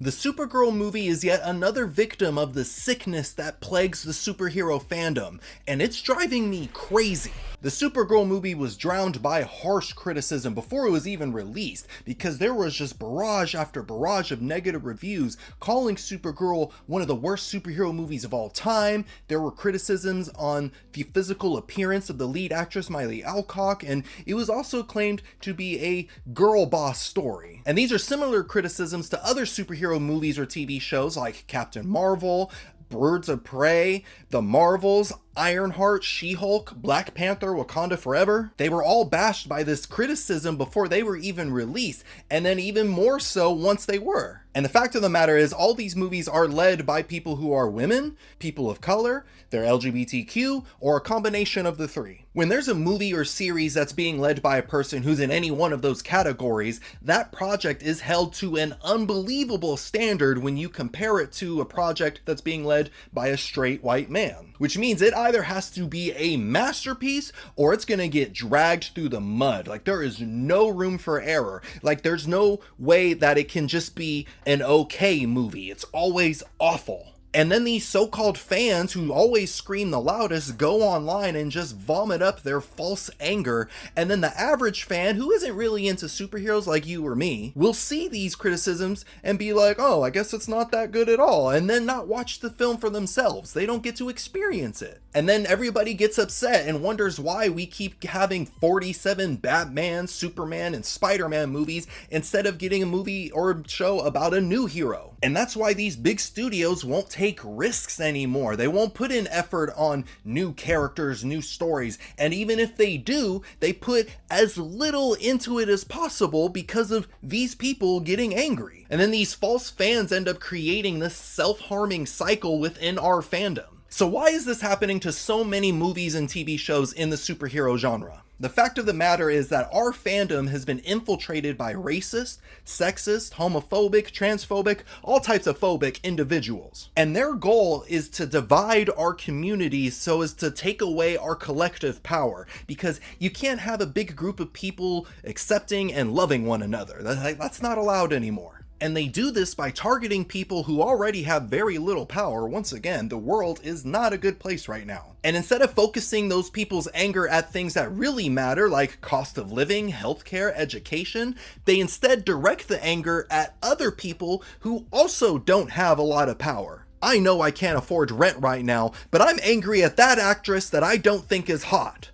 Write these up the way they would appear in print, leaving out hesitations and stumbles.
The Supergirl movie is yet another victim of the sickness that plagues the superhero fandom, and it's driving me crazy. The Supergirl movie was drowned by harsh criticism before it was even released, because there was just barrage after barrage of negative reviews calling Supergirl one of the worst superhero movies of all time. There were criticisms on the physical appearance of the lead actress Miley Alcock, and it was also claimed to be a girl boss story. And these are similar criticisms to other superhero movies or TV shows like Captain Marvel, Birds of Prey, The Marvels, Ironheart, She-Hulk, Black Panther, Wakanda Forever. They were all bashed by this criticism before they were even released, and then even more so once they were. And the fact of the matter is, all these movies are led by people who are women, people of color, they're LGBTQ, or a combination of the three. When there's a movie or series that's being led by a person who's in any one of those categories, that project is held to an unbelievable standard when you compare it to a project that's being led by a straight white man. Which means it either has to be a masterpiece or it's gonna get dragged through the mud. Like, there is no room for error. Like, there's no way that it can just be an okay movie. It's always awful. And then these so-called fans who always scream the loudest go online and just vomit up their false anger. And then the average fan who isn't really into superheroes like you or me will see these criticisms and be like, oh, I guess it's not that good at all. And then not watch the film for themselves. They don't get to experience it. And then everybody gets upset and wonders why we keep having 47 Batman, Superman, and Spider-Man movies instead of getting a movie or a show about a new hero. And that's why these big studios won't take risks anymore. They won't put in effort on new characters, new stories, and even if they do, they put as little into it as possible because of these people getting angry. And then these false fans end up creating this self-harming cycle within our fandom. So why is this happening to so many movies and TV shows in the superhero genre? The fact of the matter is that our fandom has been infiltrated by racist, sexist, homophobic, transphobic, all types of phobic individuals. And their goal is to divide our communities so as to take away our collective power, because you can't have a big group of people accepting and loving one another. That's not allowed anymore. And they do this by targeting people who already have very little power. Once again, the world is not a good place right now. And instead of focusing those people's anger at things that really matter, like cost of living, healthcare, education, they instead direct the anger at other people who also don't have a lot of power. I know I can't afford rent right now, but I'm angry at that actress that I don't think is hot.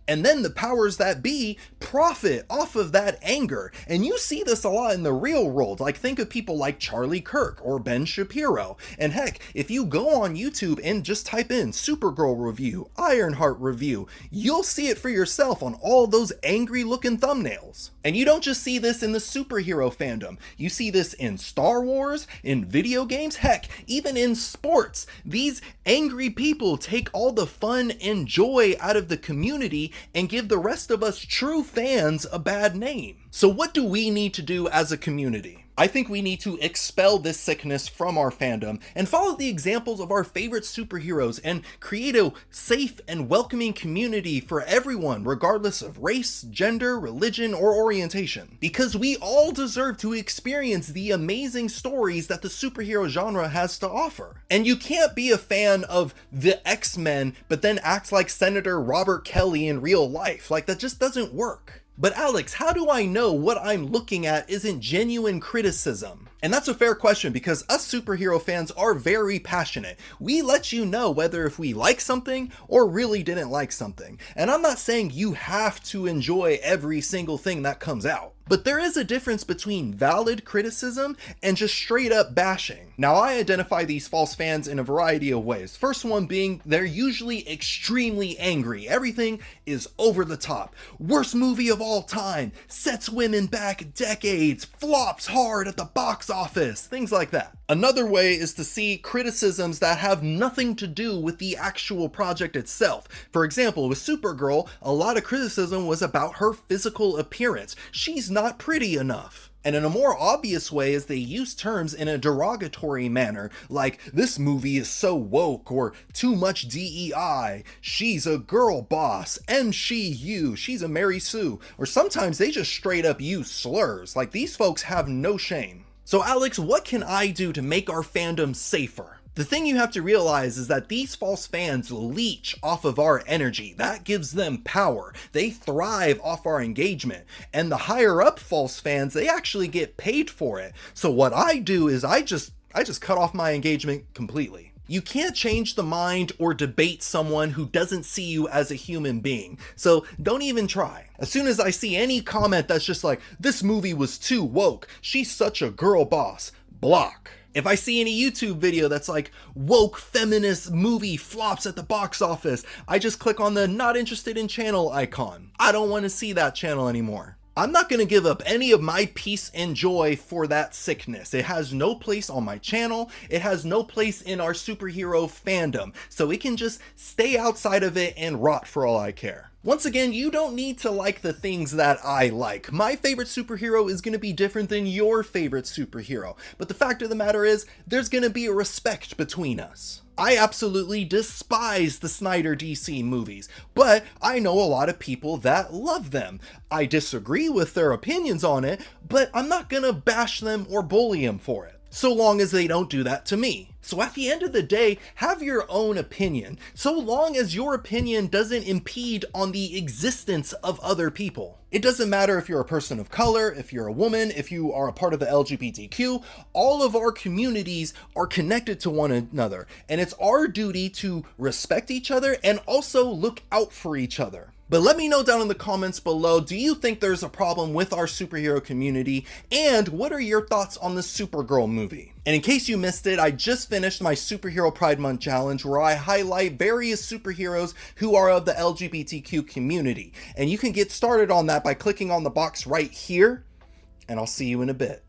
And then the powers that be profit off of that anger. And you see this a lot in the real world. Like, think of people like Charlie Kirk or Ben Shapiro. And heck, if you go on YouTube and just type in Supergirl review, Ironheart review, you'll see it for yourself on all those angry looking thumbnails. And you don't just see this in the superhero fandom. You see this in Star Wars, in video games, heck, even in sports. These angry people take all the fun and joy out of the community and give the rest of us true fans a bad name. So what do we need to do as a community? I think we need to expel this sickness from our fandom and follow the examples of our favorite superheroes and create a safe and welcoming community for everyone, regardless of race, gender, religion, or orientation. Because we all deserve to experience the amazing stories that the superhero genre has to offer. And you can't be a fan of the X-Men but then act like Senator Robert Kelly in real life. Like, that just doesn't work. But Alex, how do I know what I'm looking at isn't genuine criticism? And that's a fair question, because us superhero fans are very passionate. We let you know whether if we like something or really didn't like something. And I'm not saying you have to enjoy every single thing that comes out. But there is a difference between valid criticism and just straight up bashing. Now, I identify these false fans in a variety of ways. First one being, they're usually extremely angry. Everything is over the top. Worst movie of all time, sets women back decades, flops hard at the box office, things like that. Another way is to see criticisms that have nothing to do with the actual project itself. For example, with Supergirl, a lot of criticism was about her physical appearance. She's not pretty enough. And in a more obvious way is they use terms in a derogatory manner, like, this movie is so woke, or too much DEI, she's a girl boss, MSHU, she's a Mary Sue, or sometimes they just straight up use slurs. Like, these folks have no shame. So Alex, what can I do to make our fandom safer? The thing you have to realize is that these false fans leech off of our energy. That gives them power. They thrive off our engagement. And the higher up false fans, they actually get paid for it. So what I do is I just cut off my engagement completely. You can't change the mind or debate someone who doesn't see you as a human being. So don't even try. As soon as I see any comment that's just like, this movie was too woke, she's such a girl boss, block. If I see any YouTube video that's like, woke feminist movie flops at the box office, I just click on the not interested in channel icon. I don't want to see that channel anymore. I'm not going to give up any of my peace and joy for that sickness. It has no place on my channel. It has no place in our superhero fandom. So it can just stay outside of it and rot for all I care. Once again, you don't need to like the things that I like. My favorite superhero is going to be different than your favorite superhero. But the fact of the matter is, there's going to be a respect between us. I absolutely despise the Snyder DC movies, but I know a lot of people that love them. I disagree with their opinions on it, but I'm not gonna bash them or bully them for it, so long as they don't do that to me. So at the end of the day, have your own opinion, so long as your opinion doesn't impede on the existence of other people. It doesn't matter if you're a person of color, if you're a woman, if you are a part of the LGBTQ, all of our communities are connected to one another, and it's our duty to respect each other and also look out for each other. But let me know down in the comments below, do you think there's a problem with our superhero community? And what are your thoughts on the Supergirl movie? And in case you missed it, I just finished my Superhero Pride Month challenge where I highlight various superheroes who are of the LGBTQ community. And you can get started on that by clicking on the box right here, and I'll see you in a bit.